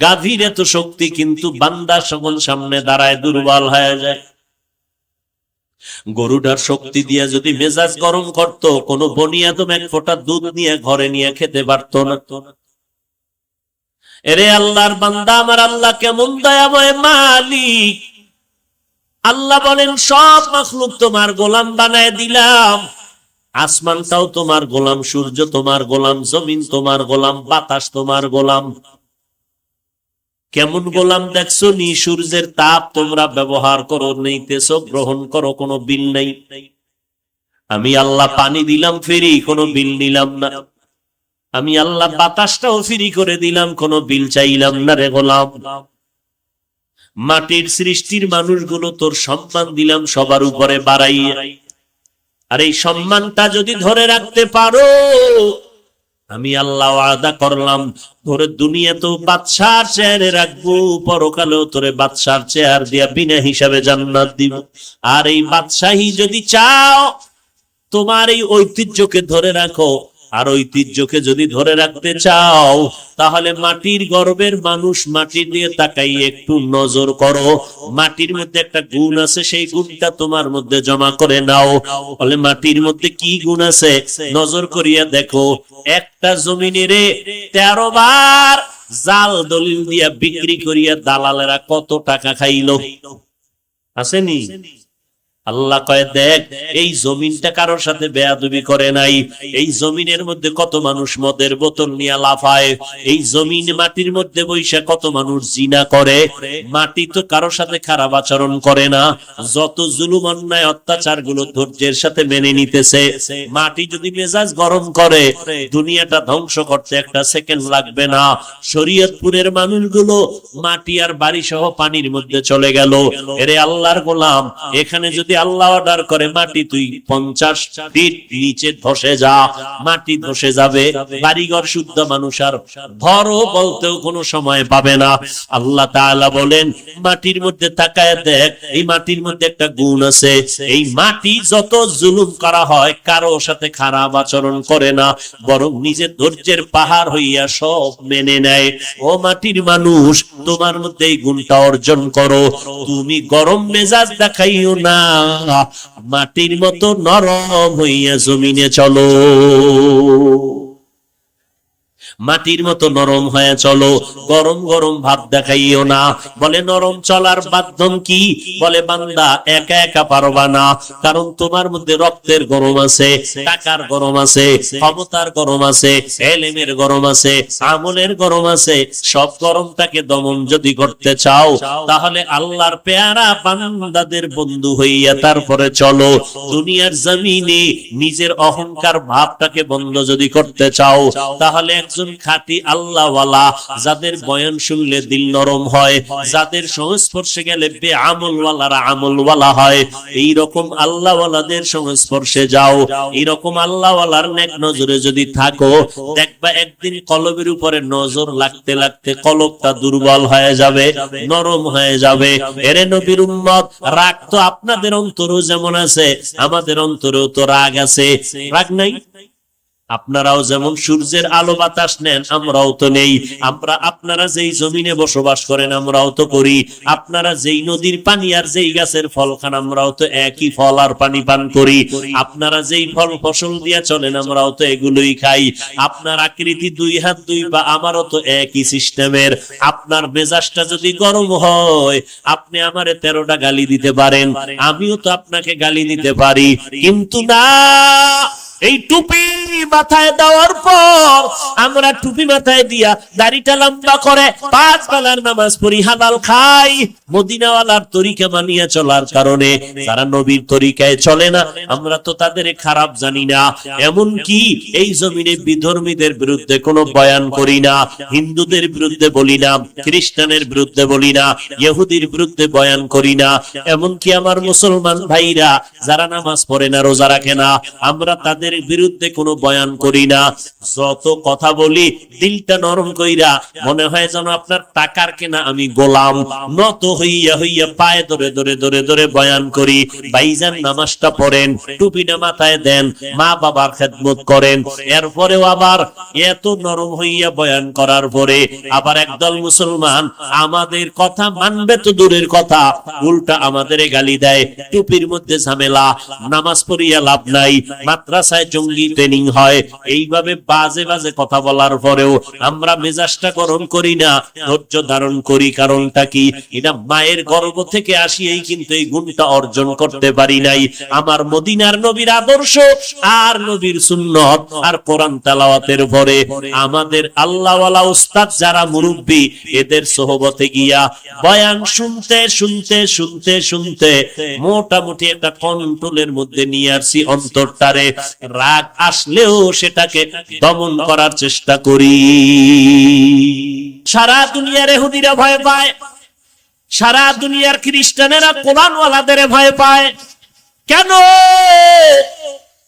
গাভীর এত শক্তি, কিন্তু বান্দা সকল সামনে দাঁড়ায় দুর্বল হয়ে যায়। গরুটার শক্তি দিয়া যদি মেজাজ গরম করত, কোন বনিয়াদম এক ফোঁটা দুধ নিয়ে ঘরে নিয়ে খেতে পারত না। এরে আল্লাহর বান্দা, আমার আল্লাহ কেমন দয়াময় মালিক। আল্লাহ বলেন সব মাখলুক তোমার গোলাম বানায় দিলাম। আসমানটাও তোমার গোলাম, সূর্য তোমার গোলাম, জমিন তোমার গোলাম, বাতাস তোমার গোলাম। কেমন গোলাম দেখছো নি? সূর্যের তাপ তোমরা ব্যবহার করো, নিতেছো, গ্রহণ করো, কোনো বিল নেই। আমি আল্লাহ পানি দিলাম ফ্রি, কোনো বিল নিলাম না। আমি আল্লাহ বাতাসটাও ফ্রি করে দিলাম, কোনো বিল চাইলাম না রে গোলাম। মাটির সৃষ্টির মানুষগুলো তোর সম্মান দিলাম সবার উপরে বাড়াইয়া। আর এই সম্মানটা যদি ধরে রাখতে পারো, আমি আল্লাহ ওয়াদা করলাম তোরে দুনিয়াতেও বাদশার চেয়ারে রাখবো, পরকালেও তোরে বাদশার চেয়ার দিয়া বিনা হিসাবে জান্নাত দিব। আর এই বাদশাহী যদি চাও, তোমার এই ঐতিহ্যকে ধরে রাখো। আর ঐতিহ্যকে যদি ধরে রাখতে চাও, তাহলে মাটির গর্বের মানুষ, মাটির দিয়ে তাকাই একটু নজর করো। মাটির মধ্যে একটা গুণ আছে, সেই গুণটা তোমার মধ্যে জমা করে নাও। বলে মাটির মধ্যে কি গুণ আছে? নজর করিয়া দেখো। একটা জমিনেরে 13 বার জাল দলিল দিয়া বিক্রি করিয়া দালালেরা কত টাকা খাইলো, আসেনি? আল্লাহ কয় দেখ, এই জমিনটা কারোর সাথে বেয়াদবি করে নাই। এই জমিনের মধ্যে কত মানুষ মদের বোতল নিয়ে লাফায়। এই জমিন মাটির মধ্যে বৈশা কত মানুষ জিনা করে। মাটি তো কারোর সাথে খারাপ আচরণ করে না। যত জুলুম অন্যায় অত্যাচার গুলো ধৈর্যের সাথে মেনে নিতেছে। মাটি যদি মেজাজ গরম করে, দুনিয়াটা ধ্বংস করতে একটা সেকেন্ড লাগবে না। শরীয়তপুরের মানুষগুলো মাটি আর বাড়ি সহ পানির মধ্যে চলে গেল। এরে আল্লাহর গোলাম, এখানে যদি আল্লাহ অর্ডার করে মাটি তুই 50 ফিট নিচে ধসে যা, মাটি ধসে যাবে। বাড়িঘর শুদ্ধ মানুষ আর ঘরও বলতেও কোনো সময় পাবে না। আল্লাহ তাআলা বলেন মাটির মধ্যে তাকায় দেখ, এই মাটির মধ্যে একটা গুণ আছে। এই মাটি যত জুলুম করা হয়, কারো সাথে খারাপ আচরণ করে না, বরং নিজের ধৈর্যের পাহাড় হইয়া সব মেনে নেয়। ও মাটির মানুষ, তোমার মধ্যে এই গুণটা অর্জন করো। তুমি গরম মেজাজ দেখাইও না, মাটির মতো নরম হইয়া জমিনে চলো। মাটির মতো নরম হয়ে চলো, গরম গরম ভাব দেখাইও না। বলে নরম চলার মাধ্যম কি? বলে বান্দা একা একা পারবা না, কারণ তোমার মধ্যে রক্তের গরম আছে, টাকার গরম আছে, ক্ষমতার গরম আছে, এলেমের গরম আছে, আমলের গরম আছে। সব গরমটাকে দমন যদি করতে চাও, তাহলে আল্লাহর পেয়ারা বান্দাদের বন্ধু হইয়া তারপরে চলো। দুনিয়ার জমিনে নিজের অহংকার ভাবটাকে বন্ধ যদি করতে চাও, তাহলে একজন খাঁটি আল্লাহওয়ালা, যাদের বয়ান শুনলে দিল নরম হয়, যাদের সংস্পর্শে গেলে বেআমলওয়ালারা আমলওয়ালা হয়, এইরকম আল্লাহওয়ালাদের সংস্পর্শে যাও। এইরকম আল্লাহওয়ালার নেক নজরে যদি থাকো, দেখবা একদিন কলবের উপরে নজর লাগতে লাগতে কলবটা দুর্বল হয়ে যাবে, নরম হয়ে যাবে। এরে নবীর উম্মত, রাগ তো আপনাদের অন্তরেও যেমন আছে, আমাদের অন্তরেও তো রাগ আছে। রাগ নাই? আপনারাও যেমন সূর্যের আলো বাতাস নেন, আমরাও তো নেই। আপনারা যেই জমিনে বসবাস করেন, আমরাও তো করি। আপনারা যেই নদীর পানি আর যেই গাছের ফল খান, আমরাও তো একই ফল আর পানি পান করি। আপনারা যেই ফল ফসল দিয়া চলেন, আমরাও তো এগুলোই খাই। আপনার আকৃতি 2 হাত 2 পা, আমারও তো একই সিস্টেমের। আপনার মেজাজটা যদি গরম হয়, আপনি আমারে 13টা গালি দিতে পারেন, আমিও তো আপনাকে গালি দিতে পারি। কিন্তু না, এই টুপি মাথায় দেওয়ার পর আমরা টুপি মাথায় দিয়া দাড়িটা লম্বা করে 5 বেলার নামাজ পড়ি, হালাল খাই। মদিনাওয়ালার তরিকা মানিয়ে চলার কারণে তারা নবীর তরিকায় চলে না, আমরা তো তাদের খারাপ জানি না। এমন কি এই জমিনে বিধর্মীদের বিরুদ্ধে কোনো বয়ান করি না, হিন্দুদের বিরুদ্ধে বলি না, খ্রিস্টানের বিরুদ্ধে বলি না, ইহুদির বিরুদ্ধে বয়ান করি না। এমন কি আমার মুসলমান ভাইরা যারা নামাজ পড়ে না, রোজা রাখে না, আমরা তাদের বিরুদ্ধে কোনো বয়ান করি না। যত কথা বলি দিলটা নরম কইরা, মনে হয় যেন আপনার টাকার কেনা আমি গোলাম, নত হইয়া হইয়া পায়ে ধরে ধরে ধরে ধরে বয়ান করি। ভাইজান নামাজটা পড়েন, টুপিটা মাথায় দেন, মা বাবার খেদমত করেন, এরপরেও আবার এত নরম হইয়া বয়ান করার পরে আবার একদল মুসলমান আমাদের কথা মানবে তো দূরের কথা, উল্টা আমাদের গালি দেয়। টুপির মধ্যে ঝামেলা, নামাজ পড়িয়া লাভ নাই, মাদ্রাসায় জঙ্গি ট্রেনিং হয়, এইভাবে বাজে বাজে কথা বলার পরেও আমরা মেজাজটা গরম করি না, ধৈর্য ধারণ করি। কারণটা কি? এটা মায়ের গর্ভ থেকে আসিয়েই কিন্তু এই গুণটা অর্জন করতে পারি নাই। আমার মদিনার নবীর আদর্শ আর নবীর সুন্নত আর কোরআন তেলাওয়াতের পরে আমাদের আল্লাহওয়ালা উস্তাদ যারা মুরব্বী, এদের সোহবতে গিয়া বয়ান শুনতে শুনতে শুনতে শুনতে মোটামুটি একটা কন্ট্রোলের মধ্যে নিয়ে আসি অন্তরটারে। রাগ আসলেও সেটাকে দমন করার চেষ্টা করি। সারা দুনিয়ার ইহুদিরা ভয় পায়, সারা দুনিয়ার খ্রিস্টানেরা কোরআনওয়ালাদের ভয় পায়। কেন?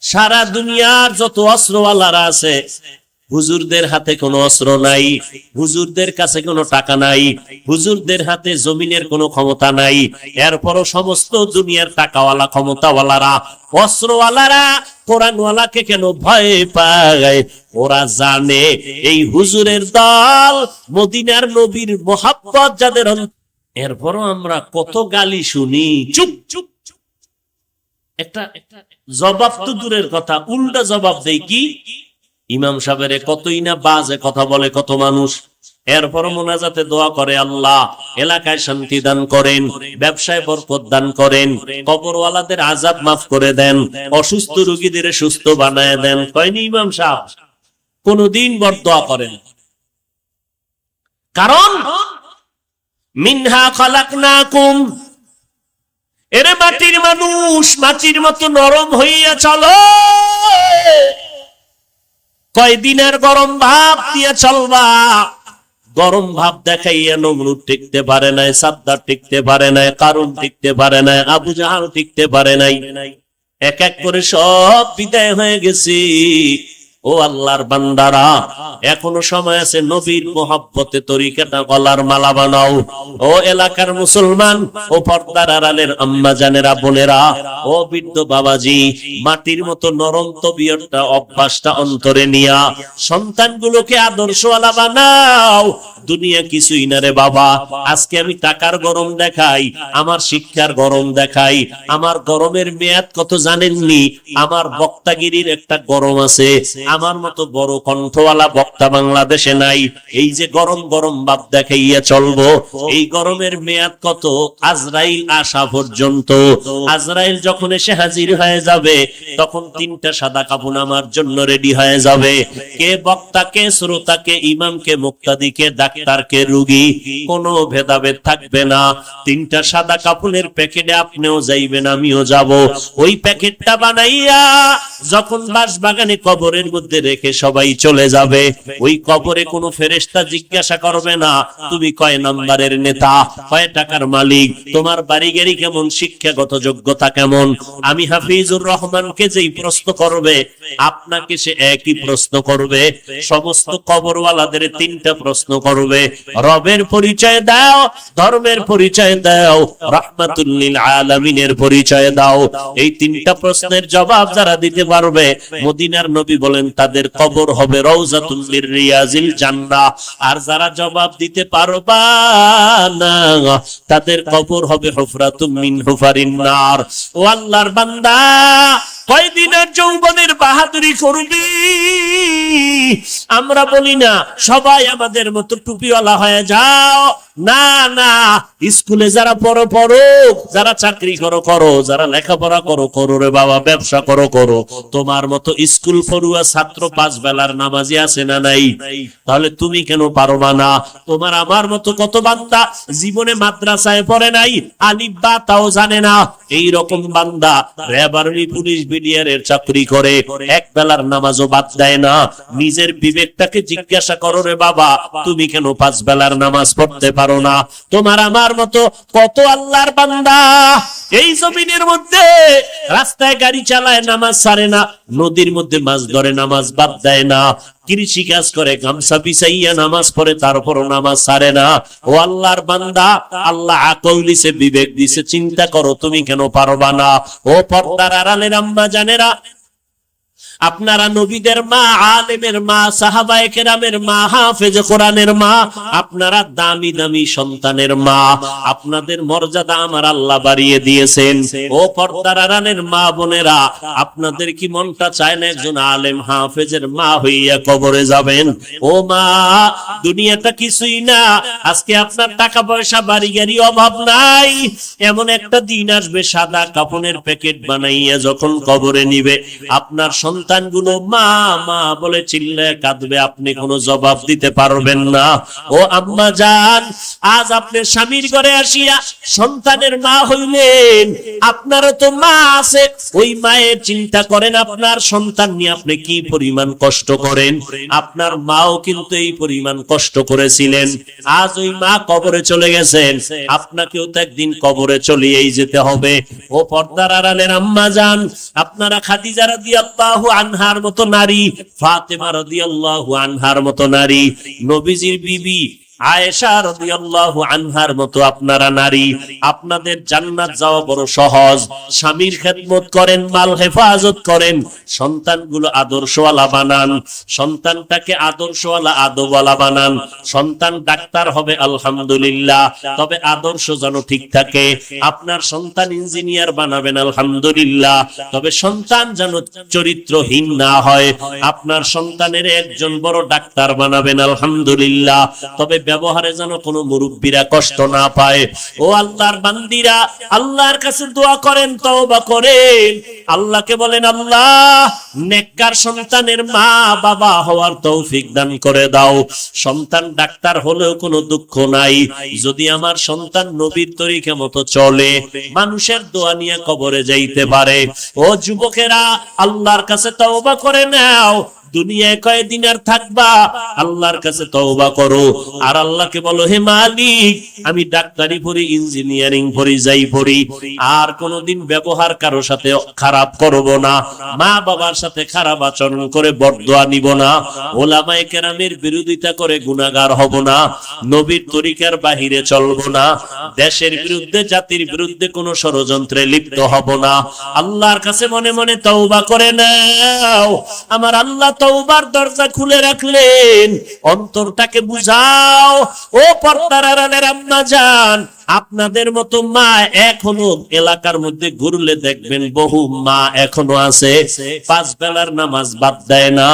সারা দুনিয়ার যত অস্ত্রওয়ালারা আছে, হুজুরদের হাতে কোনো অস্ত্র নাই, হুজুরদের কাছে কোনো টাকা নাই, হুজুরদের হাতে জমিনের কোনো ক্ষমতা নাই। এরপরও সমস্ত দুনিয়ার টাকাওয়ালা ক্ষমতাওয়ালারা, অস্ত্রওয়ালারা কোরআনওয়ালাকে কেন ভয় পায়? ওরা জানে এই হুজুরের দল, মদিনার নবীর মোহাব্বত যাদের। এরপরও আমরা কত গালি শুনি, চুপ চুপ। একটা জবাব তো দূরের কথা, উল্টা জবাব দেই কি? ইমাম সাহেবের কতই না বাজে কথা বলে কত মানুষ, এরপর মোনাজাতে দোয়া করে, আল্লাহ এলাকায় শান্তি দান করেন, ব্যবসায় বরকত দান করেন, কবরওয়ালাদের আযাব মাফ করে দেন, অসুস্থ রোগীদের সুস্থ বানায় দেন। কয়নি ইমাম সাহেব? কোনদিন বরদোয়া করেন? কারণ মিনহা খালাকনাকুম, এরে মাটির মানুষ, মাটির মতো নরম হইয়া চলো। কয়দিনের গরম ভাব দিয়ে চলবা? গরম ভাব দেখাইয়া নমরুদ টিকতে পারে নাই, সাদ্দার টিকতে পারে নাই, কারুন টিকতে পারে নাই, আবু জাহাল টিকতে পারে নাই। এক এক করে সব বিদায় হয়ে গেছি। ও আল্লাহর বান্দারা, এখনো সময় আছে, নবীর মোহাব্বতে তরিকাটা গলার মালা বানাও। ও এলাকার মুসলমান, ও পর্দার আড়ালের আম্মা জানেরা, বোনেরা, ও বৃদ্ধ বাবাজি, মাটির মতো নরম তবিয়তটা, অভ্যাসটা অন্তরে নিয়া সন্তানগুলোকে আদর্শওয়ালা বানাও। দুনিয়া কিছুই না রে বাবা। আজকে আমি টাকার গরম দেখাই, আমার শিক্ষার গরম দেখাই, আমার গরমের মেয়াদ কত জানেননি? আমার বক্তাগিরির একটা গরম আছে, আমার মতো বড় কণ্ঠওয়ালা বক্তা বাংলাদেশে নাই। এই যে গরম গরম ভাব দেখাইয়া চলবো, এই গরমের মেয়াদ কত? আজরাইল আসা পর্যন্ত। আজরাইল যখন এসে হাজির হয়ে যাবে, তখন 3টা সাদা কাফন আমার জন্য রেডি হয়ে যাবে। কে বক্তা, কে শ্রোতা, কে ইমাম, কে মুক্তাদি, কে ডাক্তার, কে রোগী, কোনো ভেদাভেদ থাকবে না। 3টা সাদা কাফনের প্যাকেটে আপনিও যাইবেন, আমিও যাব। ওই প্যাকেটটা বানাইয়া যখন বাঁশবাগানে কবরের মধ্যে রেখে সবাই চলে যাবে, ওই কবরে কোনো ফেরেশতা জিজ্ঞাসা করবে না তুমি কয় নাম্বারের নেতা, কয় টাকার মালিক, তোমার বাড়ি গাড়ি কেমন, শিক্ষাগত যোগ্যতা কেমন। আমি হাফিজুর রহমানকে যেই প্রশ্ন করবে, আপনাকে সে একই প্রশ্ন করবে। সমস্ত কবরওয়ালাদের 3টা প্রশ্ন করবে। রবের পরিচয় দাও, ধর্মের পরিচয় দাও, রাহমাতুল লিল আলামিনের পরিচয় দাও। এই 3টা প্রশ্নের জবাব যারা দিতে পারবে, মদিনার নবী বলেন তাদের কবর হবে রওজাতুল মির রিয়াজিল জান্নাহ। আর যারা জবাব দিতে পারবা না, তাদের কবর হবে হুফরাতুম মিন হুফারিন নার। ও আল্লাহর বান্দা, কয়দিনের যৌবনের বাহাদুরি করবি? আমরা বলি না সবাই আমাদের মতো টুপিওয়ালা হয়ে যাও, না না, স্কুলে যারা পড়ো, যারা চাকরি করো, যারা লেখাপড়া করো রে বাবা, ব্যবসা করো, তোমার মতো স্কুল পড়ুয়া ছাত্র 5 বেলার নামাজি আছে না নাই? তাহলে তুমি কেন পারবা না? তোমার আমার মতো কত বান্দা জীবনে মাদ্রাসায় পড়ে নাই, আলিফ বা তাও জানে না, এই রকম বান্দা র্যাব, আর্মি, পুলিশ, বিডিআর চাকরি করে, 1 বেলার নামাজও বাদ দেয় না। নিজের বিবেকটাকে জিজ্ঞাসা করো রে বাবা, তুমি কেন 5 বেলার নামাজ পড়তে পারো না? তোমার আমার মতো কত আল্লাহর বান্দা এই জমিনের মধ্যে রাস্তায় গাড়ি চালায়, নামাজ ছাড়ে না, নদীর মধ্যে মাছ ধরে, নামাজ বাদ দেয় না, কৃষি কাজ করে, গামছা বিছাইয়া নামাজ পড়ে, তারপরও নামাজ ছাড়ে না। ও আল্লাহর বান্দা, আল্লাহ আকল দিছে, বিবেক দিছে, চিন্তা করো তুমি কেন পারবা না? ও পর্দার আড়ালের আম্মা জানেরা, আপনারা নবীদের মা, আলেমের মা, সাহাবায়ে কেরামের মা, হাফেজে কোরআনের মা, আপনারা দামি দামি সন্তানের মা, আপনাদের মর্যাদা আমার আল্লাহ বাড়িয়ে দিয়েছেন। ও পর্দার আড়ালের মা বোনেরা, আপনাদের কি মনটা চায় না একজন আলেম হাফেজের মা হইয়া কবরে যাবেন? ও মা, দুনিয়াটা কিছুই না, আজকে আপনার টাকা পয়সা, বাড়ি গাড়ি অভাব নাই, এমন একটা দিন আসবে সাদা কাফনের প্যাকেট বানাইয়া যখন কবরে নিবে, আপনার সন্তানগুলো মা মা বলে চিল্লায় কাঁদবে, আপনি কোনো জবাব দিতে পারবেন না। ও আম্মা জান, আজ আপনার স্বামীর ঘরে আসিয়া সন্তানের মা হইলেন, আপনারও তো মা আছে, ওই মায়ের চিন্তা করেন, আপনার সন্তান নিয়ে আপনি কি পরিমাণ কষ্ট করেন। আপনার মাও কিন্তু এই পরিমাণ কষ্ট করেছিলেন, আজ ওই মা কবরে চলে গেছেন, আপনাকেও তো একদিন কবরে চলিয়েই যেতে হবে। ও পর্দার আড়ালের আম্মা জান, আপনারা খাদিজা রাদিয়াল্লাহু আনহার মতো নারী, ফাতেমা রাদিয়াল্লাহু আনহার মতো নারী, নবীজির বিবি আয়েশা রাদিয়াল্লাহু আনহার মতো আপনারা নারী, আপনাদের জান্নাত যাওয়া বড় সহজ। স্বামীর খেদমত করেন, মাল হেফাজত করেন, সন্তানগুলো আদর্শওয়ালা বানান, সন্তানটাকে আদর্শওয়ালা, আদবওয়ালা বানান। সন্তান ডাক্তার হবে আলহামদুলিল্লাহ, তবে আদর্শ যেন ঠিক থাকে। আপনার সন্তান ইঞ্জিনিয়ার বানাবেন আলহামদুলিল্লাহ, তবে সন্তান যেন চরিত্রহীন না হয়। আপনার সন্তানের একজন বড় ডাক্তার বানাবেন আলহামদুলিল্লাহ, তবে ব্যবহারে যেন কোনো মুরব্বীরা কষ্ট না পায়। ও আল্লাহর বান্দিরা, আল্লাহর কাছে দোয়া করেন, তওবা করেন, আল্লাহকে বলেন, আল্লাহ নেককার সন্তানের মা বাবা হওয়ার তৌফিক দান করে দাও। সন্তান ডাক্তার হলেও কোনো দুঃখ নাই, যদি আমার সন্তান নবীর তরিকা মতো চলে, মানুষের দোয়া নিয়ে কবরে যাইতে পারে। ও যুবকেরা, আল্লাহর কাছে তওবা করে নাও, দুনিয়ায় কয়দিন আর থাকবা, আল্লাহর কাছে তওবা করো, আর আল্লাহকে বলো, হে মালিক, আমি ডাক্তারি পড়ি, ইঞ্জিনিয়ারিং পড়ি, যাই পড়ি, আর কোনোদিন ব্যবহার কারো সাথে খারাপ করব না, মা বাবার সাথে খারাপ আচরণ করে বরদোয়া নিব না, ওলামায়ে কেরামের বিরোধিতা করে গুনাহগার হব না, নবীর তরিকার বাহিরে চলব না, দেশের বিরুদ্ধে, জাতির বিরুদ্ধে কোনো ষড়যন্ত্রে লিপ্ত হব না। আল্লাহর কাছে মনে মনে তওবা করে নাও। আমার আল্লাহ তওবার দরজা খুলে রাখলেন, অন্তরটাকে বুঝাও। ও পর্দার আড়ালের আম্মা জান, আপনাদের মতো মা এখনো এলাকার মধ্যে ঘুরলে দেখবেন বহু মা এখনো আছে, 5 বেলার নামাজ বাদ দেয় না,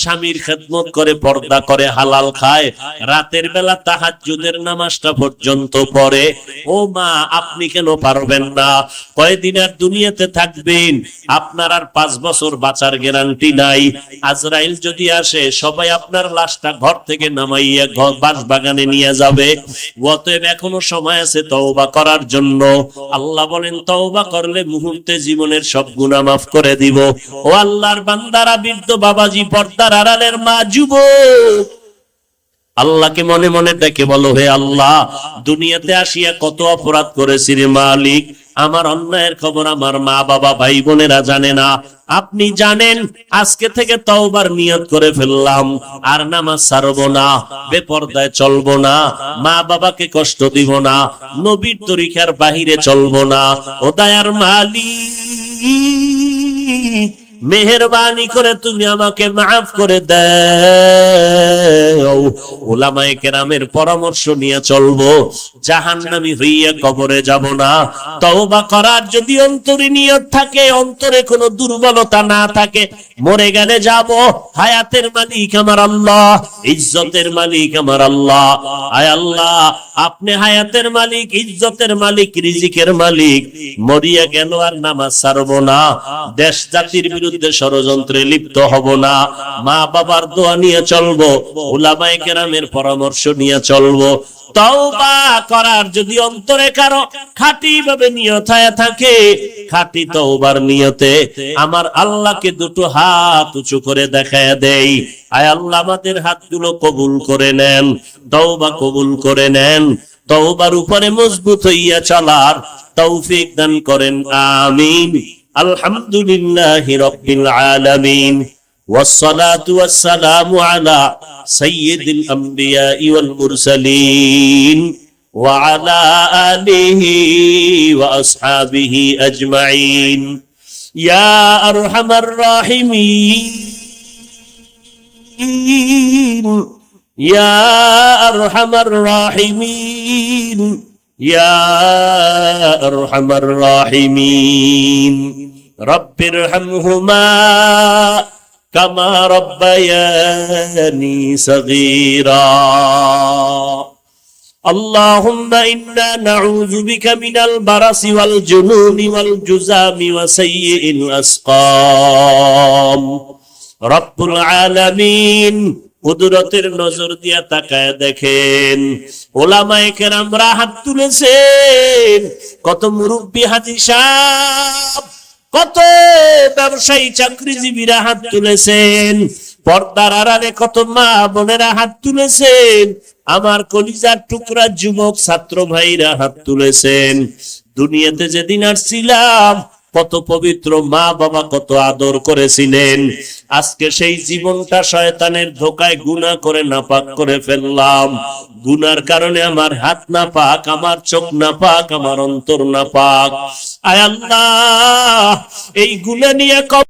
স্বামীর খেদমত করে, পর্দা করে, হালাল খায়, রাতের বেলা তাহাজ্জুদের নামাজটা পর্যন্ত পড়ে। ও মা, আপনি কেন পারবেন না? কয়দিন আর দুনিয়াতে থাকবেন? আপনার আর 5 বছর বাঁচার গ্যারান্টি নাই। আজরাইল যদি আসে, সবাই আপনার লাশটা ঘর থেকে নামাইয়া বাস বাগানে নিয়ে যাবে। অতএব এখনো সময় আছে তওবা করার জন্য। আল্লাহ বলেন, তওবা করলে মুহূর্তে জীবনের সব গুনাহ মাফ করে দিব। ও আল্লাহর বান্দারা, বৃদ্ধ বাবাজি, পর্দার আড়ালের মা, যুবক, আল্লাহকে মনে মনে ডেকে বলো, হে আল্লাহ, দুনিয়াতে আসিয়া কত অপরাধ করেছি রে মালিক, আমার অন্যায়ের খবর আমার মা বাবা ভাই বোনেরা জানে না, আপনি জানেন। আজকে থেকে তওবার নিয়ত করে ফেললাম, আর নামাজ ছাড়বো না, বেপরদায় চলবো না, মা বাবাকে কষ্ট দিব না, নবীর তরিকার বাহিরে চলবো না। ও দয়ার মালিক, মেহেরবানি করে তুমি আমাকে মাফ করে দাও। উলামায়ে কেরামের পরামর্শ নিয়ে চলবো, জাহান্নামী হইয়া কবরে যাব না। তওবা করার যদি অন্তরে নিয়ত থাকে, অন্তরে কোনো দুর্বলতা না থাকে, মরে গেলে যাব। হায়াতের মালিক আমার আল্লাহ, ইজ্জতের মালিক আমার আল্লাহ। আয় আল্লাহ, আপনি হায়াতের মালিক, ইজ্জতের মালিক, রিজিকের মালিক। মরিয়া গেল আর নামাজ ছাড়বো না, দেশ জাতির বিরুদ্ধে ষড়যন্ত্রে লিপ্ত হব না, মা বাবার দোয়া নিয়ে চলবো, উলামায়ে কেরামের পরামর্শ নিয়ে চলবো। তওবা করার যদি অন্তরে কারো খাঁটি ভাবে নিয়ত হয়ে থাকে, খাঁটি তওবার নিয়তে আমার আল্লাহকে দুটো হাত উঁচু করে দেখায় দেই। আয় আল্লাহ, আমাদের হাতগুলো কবুল করে নেন, তওবা কবুল করে নেন, তওবার উপরে মজবুত হইয়া চলার তৌফিক দান করেন, আমিন। আলহামদুলিল্লাহি রাব্বিল আলামিন, والصلاة والسلام على سيد الأنبياء والمرسلين وعلى آله وأصحابه أجمعين يا أرحم الراحمين يا أرحم الراحمين يا أرحم الراحمين رب ارحمهما كما ربياني صغيرا اللهم إنا نعوذ بك من البرص والجنون والجذام وسيء الأسقام رب العالمين কুদরতের নজর দিয়া তাকায় দেখেন, ওলামায়ে কেরামরা হাত তুলেছেন, কত মুরব্বী হাজী সাহেব, কত ব্যবসায়ী চাকরিজীবীরা হাত তুলেছেন, পর্দার আড়ালে কত মা বোনেরা হাত তুলেছেন, আমার কলিজার টুকরা যুবক ছাত্র ভাইরা হাত তুলেছেন। দুনিয়াতে যেদিন আসছিলাম কত পবিত্র মা বাবা কত আদর করেছিলেন, আজকে সেই জীবনটা শয়তানের ধোকায় গুনাহ করে নাপাক করে ফেললাম। গুনার কারণে আমার হাত নাপাক, আমার চোখ নাপাক, আমার অন্তর নাপাক। আয় আল্লাহ, এই গুনাহ নিয়ে